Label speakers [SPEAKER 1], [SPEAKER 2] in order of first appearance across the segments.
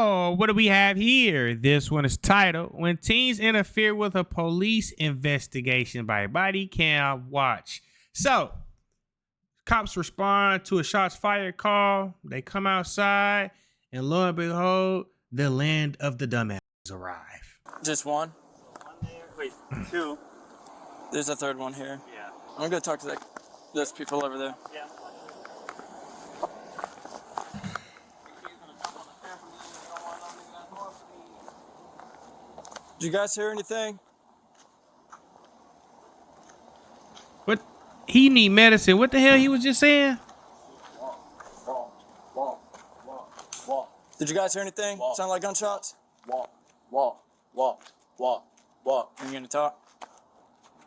[SPEAKER 1] So, what do we have here? This one is titled When Teens Interfere with a Police Investigation by Body Cam Watch. So, cops respond to a shots fired call. They come outside, and lo and behold, the land of the dumbasses arrive.
[SPEAKER 2] Just one?
[SPEAKER 3] One there. Wait, two.
[SPEAKER 2] There's a third one here.
[SPEAKER 3] Yeah.
[SPEAKER 2] I'm gonna talk to those people over there.
[SPEAKER 3] Yeah.
[SPEAKER 2] Did you guys hear anything?
[SPEAKER 1] What? He need medicine. What the hell he was just saying?
[SPEAKER 2] Did you guys hear anything? Sound like gunshots?
[SPEAKER 4] Walk.
[SPEAKER 2] Are you gonna talk?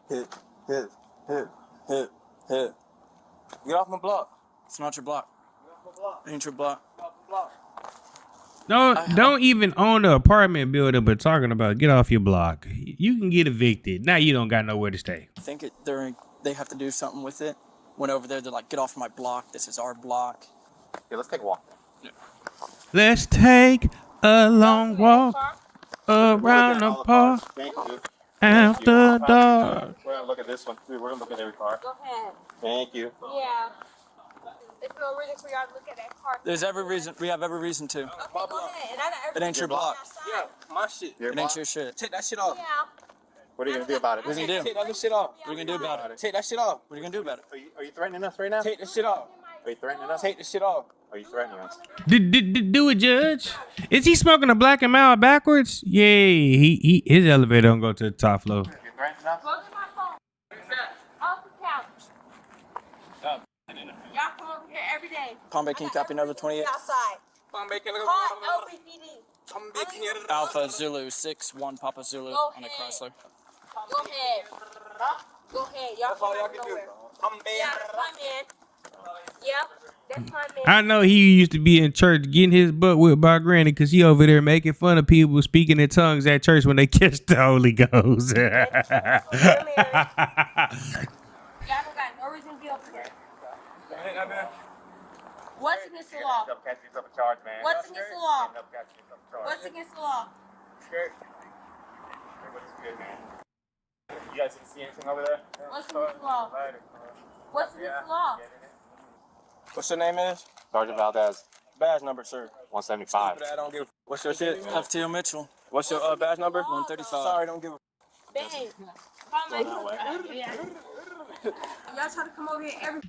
[SPEAKER 4] Hit.
[SPEAKER 2] Get off my block. It's not your block. It ain't your block.
[SPEAKER 1] Don't even own the apartment building, but talking about get off your block. You can get evicted. Now you don't got nowhere to stay.
[SPEAKER 2] I think they have to do something with it. Went over there, they're like, get off my block. This is our block.
[SPEAKER 4] Yeah, let's take a walk.
[SPEAKER 2] Yeah.
[SPEAKER 1] Let's take a long walk around the park
[SPEAKER 4] Thank you.
[SPEAKER 1] after dark.
[SPEAKER 4] We're gonna look at this one too. We're gonna look at every car.
[SPEAKER 5] Go ahead.
[SPEAKER 4] Thank you.
[SPEAKER 5] Yeah. There's no reason for y'all to look at that car.
[SPEAKER 2] There's every reason. We have every reason to.
[SPEAKER 5] Okay, go ahead. And I got
[SPEAKER 2] It ain't your block.
[SPEAKER 3] Yeah, my shit.
[SPEAKER 2] It ain't your shit.
[SPEAKER 3] Take that shit off.
[SPEAKER 5] Yeah.
[SPEAKER 4] What are you gonna do about it?
[SPEAKER 2] What are you gonna do?
[SPEAKER 3] Take that little shit off.
[SPEAKER 2] What are you gonna do about it?
[SPEAKER 3] Take that shit off.
[SPEAKER 2] What are you gonna do about it?
[SPEAKER 4] Are you threatening us right now?
[SPEAKER 3] Take the shit off.
[SPEAKER 4] Are you threatening us?
[SPEAKER 3] Take the shit off.
[SPEAKER 4] Are you threatening us?
[SPEAKER 1] Do it, Judge. Is he smoking a black and mild backwards? Yeah, his elevator don't go to the top floor.
[SPEAKER 4] You threatening us?
[SPEAKER 5] Go to my phone. Off the couch. Y'all come over here every day.
[SPEAKER 2] Palm Bay, can you copy another 28?
[SPEAKER 5] Outside.
[SPEAKER 3] I'm making a
[SPEAKER 5] Call LPPD.
[SPEAKER 3] I'm making it.
[SPEAKER 2] Alpha Zulu 6-1 Papa Zulu
[SPEAKER 5] Go
[SPEAKER 2] on a
[SPEAKER 5] ahead.
[SPEAKER 2] Chrysler.
[SPEAKER 5] Go ahead. Go ahead. Y'all
[SPEAKER 3] That's all y'all
[SPEAKER 5] come
[SPEAKER 3] can do.
[SPEAKER 5] nowhere.
[SPEAKER 3] I'm
[SPEAKER 5] Yeah,
[SPEAKER 3] bad.
[SPEAKER 5] that's my man. Yep, that's my man.
[SPEAKER 1] I know he used to be in church getting his butt whipped by Granny because he over there making fun of people speaking in tongues at church when they catch the Holy Ghost.
[SPEAKER 5] Y'all don't got no reason to be up here. What's against the law?
[SPEAKER 4] Catch yourself a charge, man.
[SPEAKER 5] What's against the law?
[SPEAKER 4] Catch yourself a charge.
[SPEAKER 5] What's against the law?
[SPEAKER 4] What's good, man? You guys see anything over there?
[SPEAKER 5] What's against the law? What's against the law?
[SPEAKER 3] What's your name is?
[SPEAKER 4] Sergeant Valdez,
[SPEAKER 3] Badge number, sir.
[SPEAKER 4] 175.
[SPEAKER 3] I don't give. What's your shit?
[SPEAKER 2] FTO Mitchell.
[SPEAKER 3] What's your badge number?
[SPEAKER 2] 135.
[SPEAKER 3] Sorry, don't give a.
[SPEAKER 5] Bang. Y'all try to come over here every.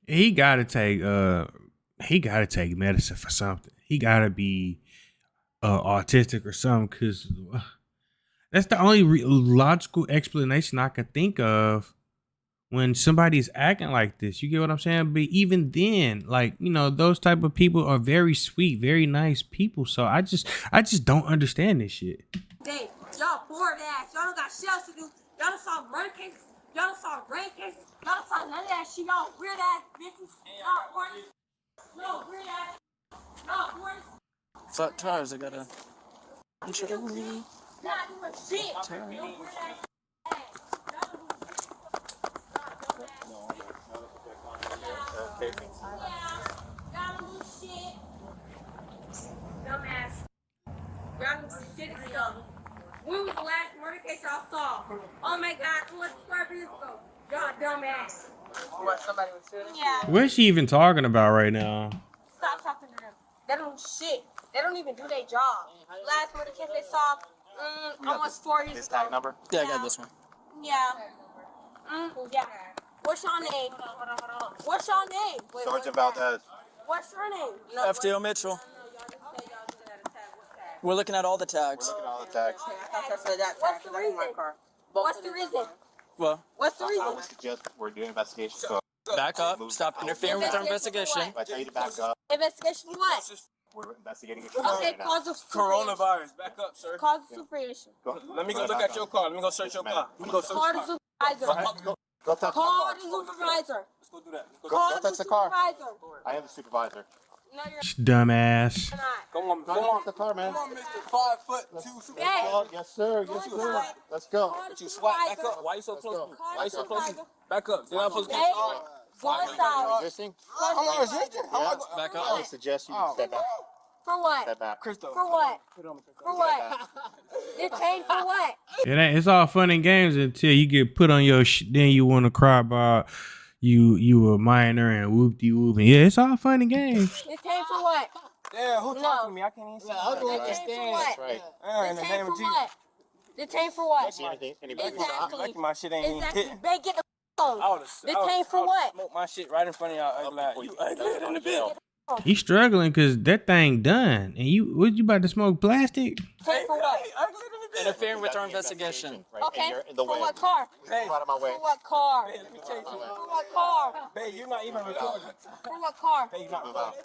[SPEAKER 1] He gotta take medicine for something. He gotta be autistic or something, because that's the only logical explanation I could think of when somebody's acting like this. You get what I'm saying? But even then, like, you know, those type of people are very sweet, very nice people. So I just don't understand this shit.
[SPEAKER 5] Dang, y'all bored ass. Y'all don't got shit else to do. Y'all don't solve murder cases. Y'all don't solve rape cases. Y'all don't solve none of that shit. Y'all weird ass bitches. Y'all horny. No weird ass. Y'all horny.
[SPEAKER 2] Flat tires, I gotta.
[SPEAKER 5] Not doing shit. No weird ass. Y'all don't do shit. Dumbass. Y'all don't do shit to y'all. When was the last murder case y'all saw? Oh my God, it was 12 years ago. Y'all dumbass.
[SPEAKER 3] What? Somebody was shooting?
[SPEAKER 5] Yeah.
[SPEAKER 1] What's she even talking about right now?
[SPEAKER 5] Stop talking to them. They don't do shit. They don't even do their job. Last murder case they saw almost 4 years
[SPEAKER 4] His
[SPEAKER 5] ago.
[SPEAKER 4] tag number?
[SPEAKER 2] Yeah, I got this one.
[SPEAKER 5] Yeah. Yeah. What's your name? What's your name? Wait,
[SPEAKER 4] Sergeant
[SPEAKER 5] what's that?
[SPEAKER 4] Valdez.
[SPEAKER 5] What's your name?
[SPEAKER 2] FTO Mitchell. We're looking at all the tags.
[SPEAKER 4] Look at all the tags.
[SPEAKER 5] What's the reason? What's the reason?
[SPEAKER 2] Well,
[SPEAKER 5] What's the
[SPEAKER 4] I
[SPEAKER 5] reason?
[SPEAKER 4] would suggest we're doing investigation. So
[SPEAKER 2] back up. Stop interfering with our investigation.
[SPEAKER 4] if I tell you to back up,
[SPEAKER 5] Investigation what?
[SPEAKER 4] we're investigating a
[SPEAKER 5] Okay,
[SPEAKER 4] right now.
[SPEAKER 5] cause of
[SPEAKER 3] Coronavirus. Back up, sir.
[SPEAKER 5] Cause of supervision.
[SPEAKER 3] Let me go look at your car. Let me go search your car. Let me go search
[SPEAKER 5] Call
[SPEAKER 3] your
[SPEAKER 5] the
[SPEAKER 3] car.
[SPEAKER 5] supervisor.
[SPEAKER 4] Go touch the
[SPEAKER 5] Call
[SPEAKER 4] car.
[SPEAKER 5] the supervisor.
[SPEAKER 3] Let's go do that. Let's go.
[SPEAKER 5] Call
[SPEAKER 4] Go
[SPEAKER 5] the
[SPEAKER 4] touch the car.
[SPEAKER 5] supervisor.
[SPEAKER 4] I am the supervisor.
[SPEAKER 5] No, you're
[SPEAKER 1] Dumbass.
[SPEAKER 5] not.
[SPEAKER 3] Come on,
[SPEAKER 4] Go
[SPEAKER 3] come on.
[SPEAKER 4] touch the car, man.
[SPEAKER 3] Come on, Mr. 5'2" super.
[SPEAKER 5] Hey.
[SPEAKER 4] Oh, yes, sir. Yes, sir. Let's go.
[SPEAKER 5] Call the
[SPEAKER 3] You swat. Back
[SPEAKER 5] supervisor.
[SPEAKER 3] up. Why you so close to me?
[SPEAKER 5] Call
[SPEAKER 3] Why you
[SPEAKER 5] the
[SPEAKER 3] so close to me?
[SPEAKER 5] supervisor.
[SPEAKER 3] Back up. You're not supposed to
[SPEAKER 5] Hey,
[SPEAKER 3] get started.
[SPEAKER 5] go inside.
[SPEAKER 4] Resisting?
[SPEAKER 3] I'm not resisting. How am I
[SPEAKER 4] Yeah.
[SPEAKER 3] going?
[SPEAKER 2] Back
[SPEAKER 4] I
[SPEAKER 2] up.
[SPEAKER 4] would suggest you
[SPEAKER 3] Oh.
[SPEAKER 4] step back.
[SPEAKER 5] For what?
[SPEAKER 4] Step back.
[SPEAKER 3] Crystal.
[SPEAKER 5] For what? For what? Detained for what?
[SPEAKER 1] It's all fun and games until you get put on your then you want to cry about you a minor and whoop-de-whoop. And yeah, it's all fun and games.
[SPEAKER 5] Detained for what?
[SPEAKER 3] Yeah, who talking to me? I can't even see.
[SPEAKER 4] I'm going to
[SPEAKER 5] Detained for
[SPEAKER 4] stand.
[SPEAKER 5] what?
[SPEAKER 4] Right.
[SPEAKER 3] In the
[SPEAKER 5] Detained
[SPEAKER 3] name
[SPEAKER 5] for
[SPEAKER 3] of Jesus.
[SPEAKER 5] what? Detained for what?
[SPEAKER 4] See anything? Anybody
[SPEAKER 5] Exactly.
[SPEAKER 4] stop?
[SPEAKER 3] Lucky my shit ain't even
[SPEAKER 5] Exactly.
[SPEAKER 3] hit.
[SPEAKER 5] Babe, get the phone.
[SPEAKER 3] I would've-
[SPEAKER 5] Detained for what?
[SPEAKER 3] Smoke my shit right in front of y'all. Ugly ass. You ugly in the bill.
[SPEAKER 1] He's struggling because that thing done. And you about to smoke plastic?
[SPEAKER 5] Detained for what?
[SPEAKER 2] Interfering with our investigation.
[SPEAKER 4] Right.
[SPEAKER 5] Okay.
[SPEAKER 4] And you're in the
[SPEAKER 5] For
[SPEAKER 4] way.
[SPEAKER 5] what car?
[SPEAKER 3] Hey,
[SPEAKER 4] Out of my way.
[SPEAKER 5] For what car?
[SPEAKER 3] hey, let me tell you something.
[SPEAKER 5] For what car?
[SPEAKER 3] Babe, you're not even recording.
[SPEAKER 5] For what car?
[SPEAKER 3] Babe, you're not recording.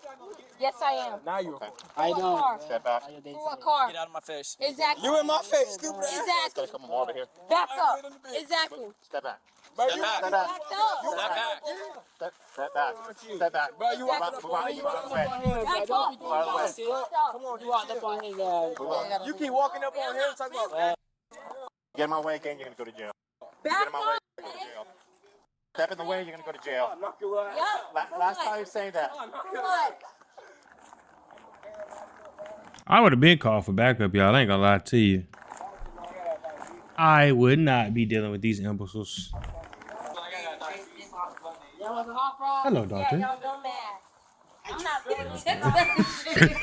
[SPEAKER 5] Yes, I am.
[SPEAKER 3] Now you
[SPEAKER 4] Okay.
[SPEAKER 5] For what car?
[SPEAKER 4] Step back.
[SPEAKER 5] For what car?
[SPEAKER 2] Get out of my face.
[SPEAKER 5] Exactly.
[SPEAKER 3] You in my face, stupid ass.
[SPEAKER 5] Exactly.
[SPEAKER 4] Gotta come more over here.
[SPEAKER 5] Back up. Exactly.
[SPEAKER 4] Step back.
[SPEAKER 3] Bro,
[SPEAKER 2] Step
[SPEAKER 3] you
[SPEAKER 2] back.
[SPEAKER 4] Step back.
[SPEAKER 5] Back up.
[SPEAKER 2] Step back.
[SPEAKER 4] Step back. Step back.
[SPEAKER 3] Bro, you walking
[SPEAKER 4] Move out of the way.
[SPEAKER 5] Back up.
[SPEAKER 4] Move out of the way.
[SPEAKER 3] Come on, you walked up on his ass.
[SPEAKER 4] Move out.
[SPEAKER 3] You keep walking up on him talking about.
[SPEAKER 4] Get in my way again, you're gonna go to jail. Get
[SPEAKER 5] Back
[SPEAKER 4] in my way,
[SPEAKER 5] up.
[SPEAKER 4] you're gonna go to jail. Step in the way, you're gonna go to jail.
[SPEAKER 3] Knock your ass.
[SPEAKER 5] Yup. For
[SPEAKER 4] Last
[SPEAKER 5] what?
[SPEAKER 4] time you say that.
[SPEAKER 5] For what?
[SPEAKER 1] I would have been called for backup, y'all. I ain't gonna lie to you. I would not be dealing with these imbeciles. Hello, doctor.
[SPEAKER 5] Yeah, y'all go mad. I'm not doing the text message.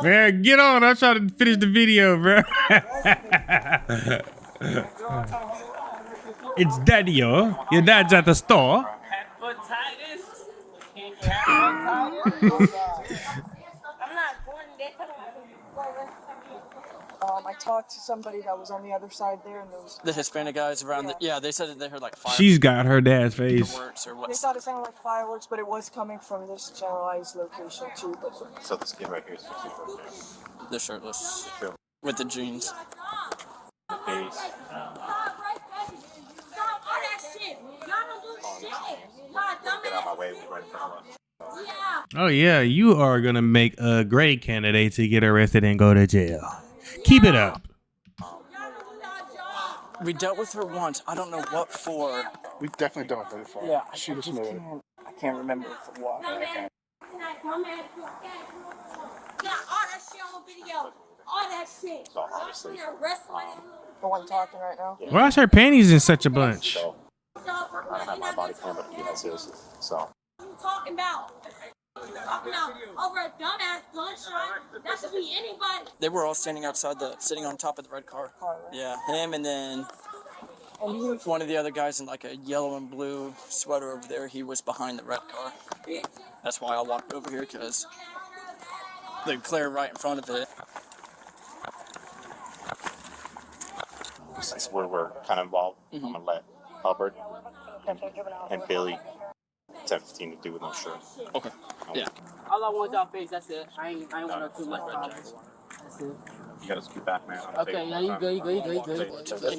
[SPEAKER 1] Man, get on. I'm trying to finish the video, bro. It's Daddy-o. Your dad's at the store.
[SPEAKER 5] I'm not going there.
[SPEAKER 6] I talked to somebody that was on the other side there, and those
[SPEAKER 2] The Hispanic guys around. Yeah, they said that they heard like
[SPEAKER 1] She's got her dad's face.
[SPEAKER 2] fireworks or
[SPEAKER 6] they
[SPEAKER 2] what.
[SPEAKER 6] thought it sounded like fireworks, but it was coming from this generalized location too. But
[SPEAKER 4] So this kid right here is 54.
[SPEAKER 2] They're shirtless with the jeans.
[SPEAKER 5] Stop all that shit. Y'all don't do shit. Y'all
[SPEAKER 4] Get out of my
[SPEAKER 5] dumbass.
[SPEAKER 4] way, we're right in front of us.
[SPEAKER 5] Yeah.
[SPEAKER 1] Oh, yeah. You are going to make a great candidate to get arrested and go to jail. Keep it up.
[SPEAKER 5] Y'all don't do y'all job.
[SPEAKER 2] We dealt with her once. I don't know what for.
[SPEAKER 4] We've definitely done it before.
[SPEAKER 6] yeah, I just can't remember for what.
[SPEAKER 5] Dumbass. Dumbass. Yeah, all that shit on video. All that shit.
[SPEAKER 4] So obviously,
[SPEAKER 5] Y'all wrestling.
[SPEAKER 6] The one talking right now.
[SPEAKER 1] Why is her panties in such a bunch?
[SPEAKER 4] so I don't have my body cam, but he has his. So
[SPEAKER 5] What you talking about? Talking about over a dumbass gunshot? That should be anybody.
[SPEAKER 2] They were all standing outside sitting on top of the red car. Yeah, him and then one of the other guys in like a yellow and blue sweater over there. He was behind the red car. That's why I walked over here because they clear right in front of it.
[SPEAKER 4] since we're kind of involved, I'm gonna let Hubbard and Billy 17 to do with no shirt.
[SPEAKER 2] Okay. Yeah.
[SPEAKER 7] All I want y'all face, that's it. I ain't want no too much problem. That's it.
[SPEAKER 4] You gotta scoot back, man.
[SPEAKER 7] Okay, yeah, you good.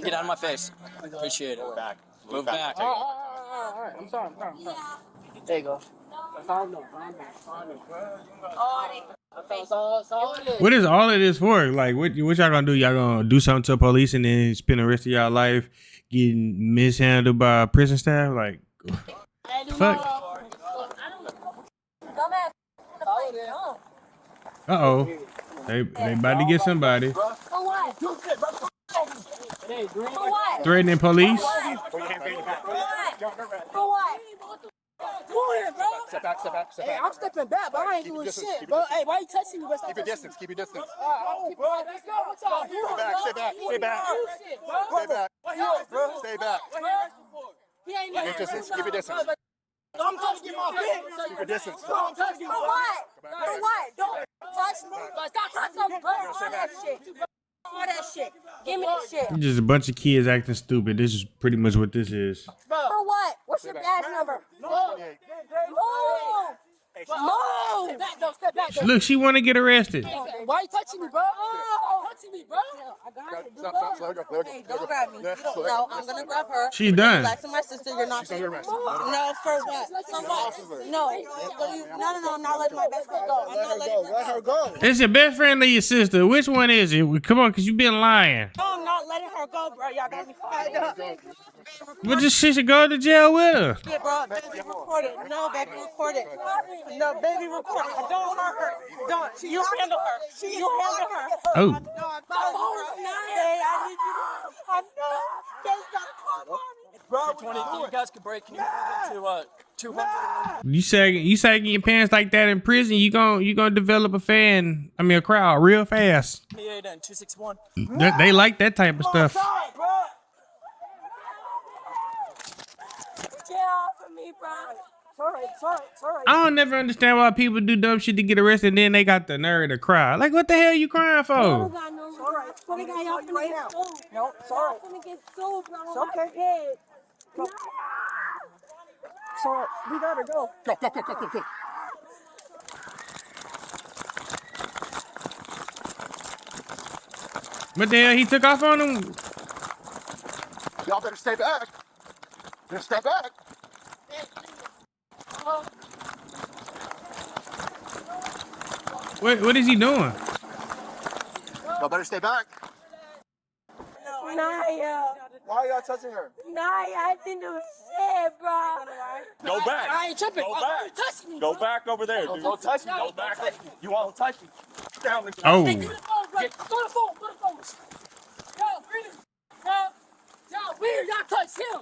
[SPEAKER 2] Get out of my face. Appreciate it.
[SPEAKER 4] Move back.
[SPEAKER 2] Move back.
[SPEAKER 7] Alright, I'm sorry. There you go. That's all I know. That's all it is.
[SPEAKER 1] What is all of this for? Like, what y'all gonna do? Y'all gonna do something to the police and then spend the rest of y'all life getting mishandled by prison staff? Like, fuck.
[SPEAKER 5] Dumbass.
[SPEAKER 1] Uh-oh. They about to get somebody.
[SPEAKER 5] For what? For what?
[SPEAKER 1] Threatening police?
[SPEAKER 5] For what?
[SPEAKER 4] Step back.
[SPEAKER 7] Hey, I'm stepping back, but I ain't doing shit, bro. Hey, why you touching me?
[SPEAKER 4] Keep your distance.
[SPEAKER 7] Stay back. He ain't
[SPEAKER 4] Keep your distance. Keep your distance.
[SPEAKER 7] I'm trying to get my bitch.
[SPEAKER 4] Keep your distance.
[SPEAKER 7] Don't touch me.
[SPEAKER 5] For what? For what? Don't touch me. Stop touching me, bro. All that shit. All that shit. Give me the shit.
[SPEAKER 1] Just a bunch of kids acting stupid. This is pretty much what this is.
[SPEAKER 5] For what? What's your badge number? Move.
[SPEAKER 7] Step back.
[SPEAKER 1] Look, she want to get arrested.
[SPEAKER 7] Why you touching me, bro? Touching me, bro.
[SPEAKER 5] Hey, don't grab me. You don't know. I'm gonna grab her.
[SPEAKER 1] She's done.
[SPEAKER 5] Relax, my sister. You're not. No, for what? No. No. I'm not letting my best friend go. I'm not letting her go.
[SPEAKER 1] It's your best friend or your sister? Which one is it? Come on, cause you been lying.
[SPEAKER 5] No, I'm not letting her go, bro. Y'all got me fired up.
[SPEAKER 1] But this shit should go to jail with her.
[SPEAKER 5] Yeah, bro. Baby, record it. No, baby, record it. No, baby, record it. Don't hurt her. Don't. You handle her. You handle her.
[SPEAKER 1] Oh.
[SPEAKER 5] Hey, I need you to. I know. Baby's got to call mommy.
[SPEAKER 2] Bro, 20, you guys can break. Can you move it to 200?
[SPEAKER 1] You sagging your pants like that in prison, you gonna develop a crowd real fast.
[SPEAKER 2] 28 and 261.
[SPEAKER 1] They like that type of stuff.
[SPEAKER 5] Get off of me, bro.
[SPEAKER 6] It's all right.
[SPEAKER 1] I don't never understand why people do dumb shit to get arrested and then they got the nerve to cry. Like, what the hell you crying for?
[SPEAKER 5] Y'all finna get sued.
[SPEAKER 6] No, it's all right.
[SPEAKER 5] Y'all finna get sued, bro.
[SPEAKER 6] It's okay. Go. It's all right. We gotta go. Go.
[SPEAKER 1] What the hell he took off on him?
[SPEAKER 8] Y'all better stay back. Better stay back.
[SPEAKER 1] What is he doing?
[SPEAKER 8] Y'all better stay back.
[SPEAKER 5] Naya.
[SPEAKER 8] Why are y'all touching her?
[SPEAKER 5] Naya, I didn't do shit, bro.
[SPEAKER 3] Go back.
[SPEAKER 5] I ain't tripping.
[SPEAKER 3] Go
[SPEAKER 5] Oh,
[SPEAKER 3] back.
[SPEAKER 5] you touched me.
[SPEAKER 3] Go back over there, dude. Don't touch me. Go back. You won't touch me. Down the
[SPEAKER 1] Oh.
[SPEAKER 5] Give me the phone, bro. Go to the phone. Yo, Weird. Yo, Weird, y'all touched him.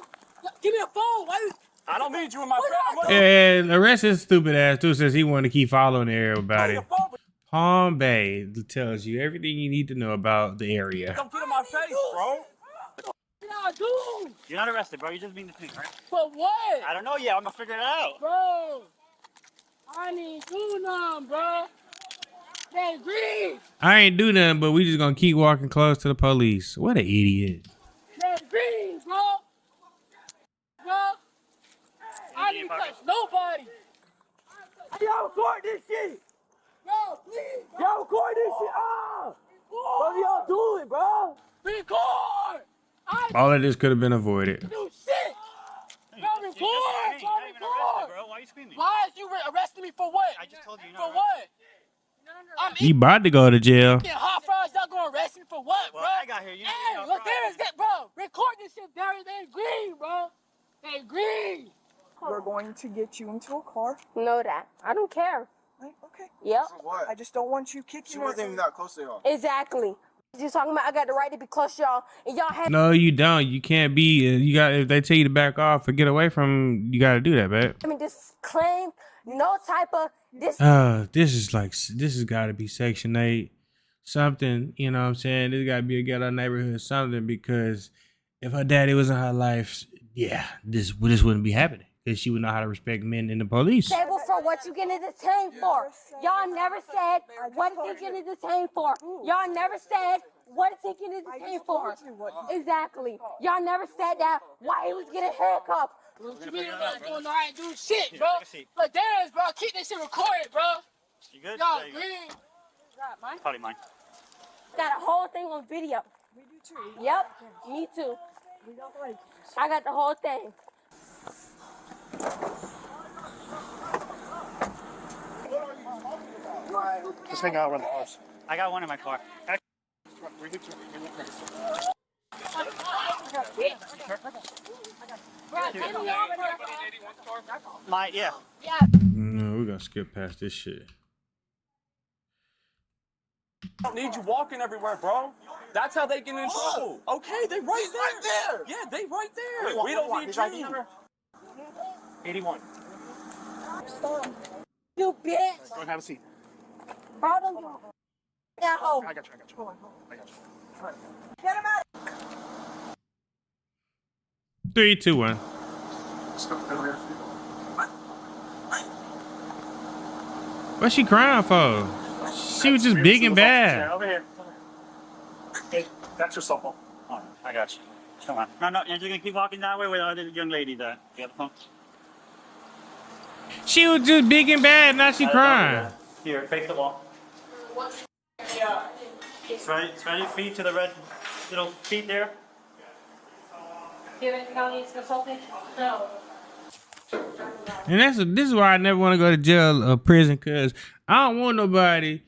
[SPEAKER 5] Give me a phone. Why you?
[SPEAKER 3] I don't need you in my face.
[SPEAKER 1] And arrest his stupid ass too, says he want to keep following everybody. Palm Bay tells you everything you need to know about the area.
[SPEAKER 3] Don't get in my face, bro.
[SPEAKER 5] What y'all do?
[SPEAKER 9] You're not arrested, bro. You're just being detained, right?
[SPEAKER 5] For what?
[SPEAKER 9] I don't know yet. I'm gonna figure it out.
[SPEAKER 5] Bro, I need do nothing, bro. They green.
[SPEAKER 1] I ain't do nothing, but we just gonna keep walking close to the police. What an idiot.
[SPEAKER 5] They green, bro. I didn't touch nobody.
[SPEAKER 3] Y'all record this shit.
[SPEAKER 5] Yo, please.
[SPEAKER 3] Y'all record this shit. Ah. What are y'all doing, bro?
[SPEAKER 5] Record. I
[SPEAKER 1] All of this could have been avoided.
[SPEAKER 5] didn't do shit. Bro, record.
[SPEAKER 9] You're not even
[SPEAKER 5] Record.
[SPEAKER 9] arrested, bro. Why are you screaming?
[SPEAKER 5] Why is you arresting me for what?
[SPEAKER 9] I just told you you're
[SPEAKER 5] For
[SPEAKER 9] not
[SPEAKER 5] what? I'm
[SPEAKER 1] He about to go to jail.
[SPEAKER 5] eating hot fries. Y'all gonna arrest me for what, bro?
[SPEAKER 9] Well, I got here. You
[SPEAKER 5] Hey,
[SPEAKER 9] know,
[SPEAKER 5] look, there is that, bro. Record this shit, Barry. They green, bro. They green.
[SPEAKER 6] We're going to get you into a car.
[SPEAKER 10] Know that. I don't care.
[SPEAKER 6] Right? Okay.
[SPEAKER 10] Yep.
[SPEAKER 8] What?
[SPEAKER 6] I just don't want you kicking
[SPEAKER 8] She
[SPEAKER 6] her.
[SPEAKER 8] wasn't even that close to y'all.
[SPEAKER 10] Exactly. You talking about I got the right to be close to y'all, and y'all had
[SPEAKER 1] No, you don't. You can't be. You got. If they tell you to back off or get away from, you got to do that, babe.
[SPEAKER 10] I mean this claim no type of this.
[SPEAKER 1] This has got to be Section 8, something. You know what I'm saying? This got to be a ghetto neighborhood something, because if her daddy was in her life, yeah, this wouldn't be happening, because she would know how to respect men in the police.
[SPEAKER 10] Table for what you getting detained for. Y'all never said what is he getting detained for. Y'all never said what is he getting detained for. Exactly. Y'all never said that why he was getting handcuffed.
[SPEAKER 5] What you mean I'm not doing? I ain't doing shit, bro.
[SPEAKER 9] take a seat.
[SPEAKER 5] Look, there is, bro. Keep this shit recorded, bro.
[SPEAKER 9] You good?
[SPEAKER 5] Y'all
[SPEAKER 9] There you go.
[SPEAKER 5] green.
[SPEAKER 9] Probably mine.
[SPEAKER 10] Got a whole thing on video.
[SPEAKER 6] We do too.
[SPEAKER 10] Yep, me too.
[SPEAKER 6] We don't like
[SPEAKER 10] I got the whole thing.
[SPEAKER 8] Just hang out around the cars.
[SPEAKER 9] I got one in my car. Yeah.
[SPEAKER 1] No, we're gonna skip past this shit.
[SPEAKER 3] I don't need you walking everywhere, bro. That's how they get in trouble. Okay, they right there. Yeah, they right there. We don't need you.
[SPEAKER 8] 81.
[SPEAKER 10] You bitch.
[SPEAKER 8] Go and have a seat.
[SPEAKER 10] Bro, don't go. Yeah, ho.
[SPEAKER 8] I got you. I got you.
[SPEAKER 10] Get him out.
[SPEAKER 1] 3, 2, 1. What's she crying for? She was just big and bad.
[SPEAKER 8] Over here. Hey, that's your cell phone.
[SPEAKER 9] All right, I got you. Come on. No, you're just gonna keep walking that way with the other young lady there. You got the phone?
[SPEAKER 1] She was just big and bad. Now she crying.
[SPEAKER 9] Here, face the wall. Spread your feet to the red little feet there?
[SPEAKER 10] Do you have anything else consulting? No.
[SPEAKER 1] And this is why I never want to go to jail or prison, because I don't want nobody,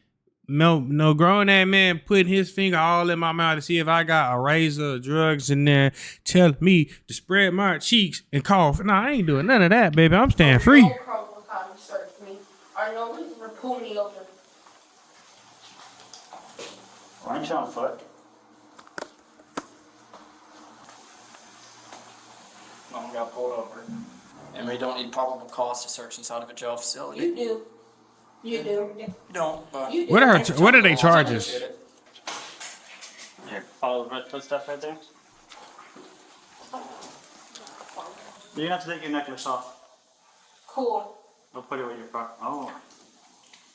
[SPEAKER 1] no grown ass man putting his finger all in my mouth to see if I got a razor or drugs in there, telling me to spread my cheeks and cough. No, I ain't doing none of that, baby. I'm staying free.
[SPEAKER 10] No problem, Cotton, search me. I know reason for pulling me over.
[SPEAKER 9] Why aren't you on foot?
[SPEAKER 2] Mom got pulled over. And we don't need probable cause to search inside of a jail facility.
[SPEAKER 10] You do. You do.
[SPEAKER 2] You don't, but...
[SPEAKER 10] You do.
[SPEAKER 1] What are they charges?
[SPEAKER 9] Here, follow the footsteps right there. You have to take your necklace off.
[SPEAKER 10] Cool.
[SPEAKER 9] I'll put it with your front. Oh,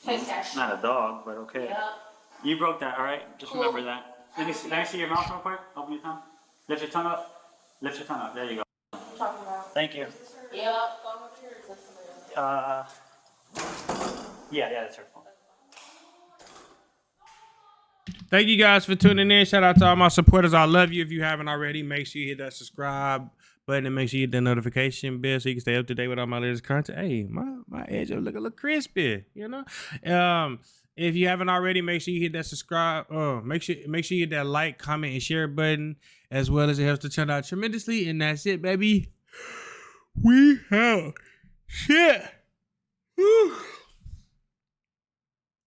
[SPEAKER 10] Take that.
[SPEAKER 9] not a dog, but okay.
[SPEAKER 10] Yeah.
[SPEAKER 9] You broke that, all right? Just
[SPEAKER 10] Cool.
[SPEAKER 9] remember that. Let me see your mouth real quick. Open your tongue. Lift your tongue up. Lift your tongue up. There you go.
[SPEAKER 10] What you talking about?
[SPEAKER 9] Thank you.
[SPEAKER 10] Yeah.
[SPEAKER 9] Yeah, that's her phone.
[SPEAKER 1] Thank you guys for tuning in. Shout out to all my supporters. I love you. If you haven't already, make sure you hit that subscribe button and make sure you hit the notification bell so you can stay up to date with all my latest content. Hey, my edge look a little crispy, you know. If you haven't already, make sure you hit that subscribe. Make sure you hit that like, comment, and share button, as well as it helps the channel out tremendously. And that's it, baby. We have shit. Whew.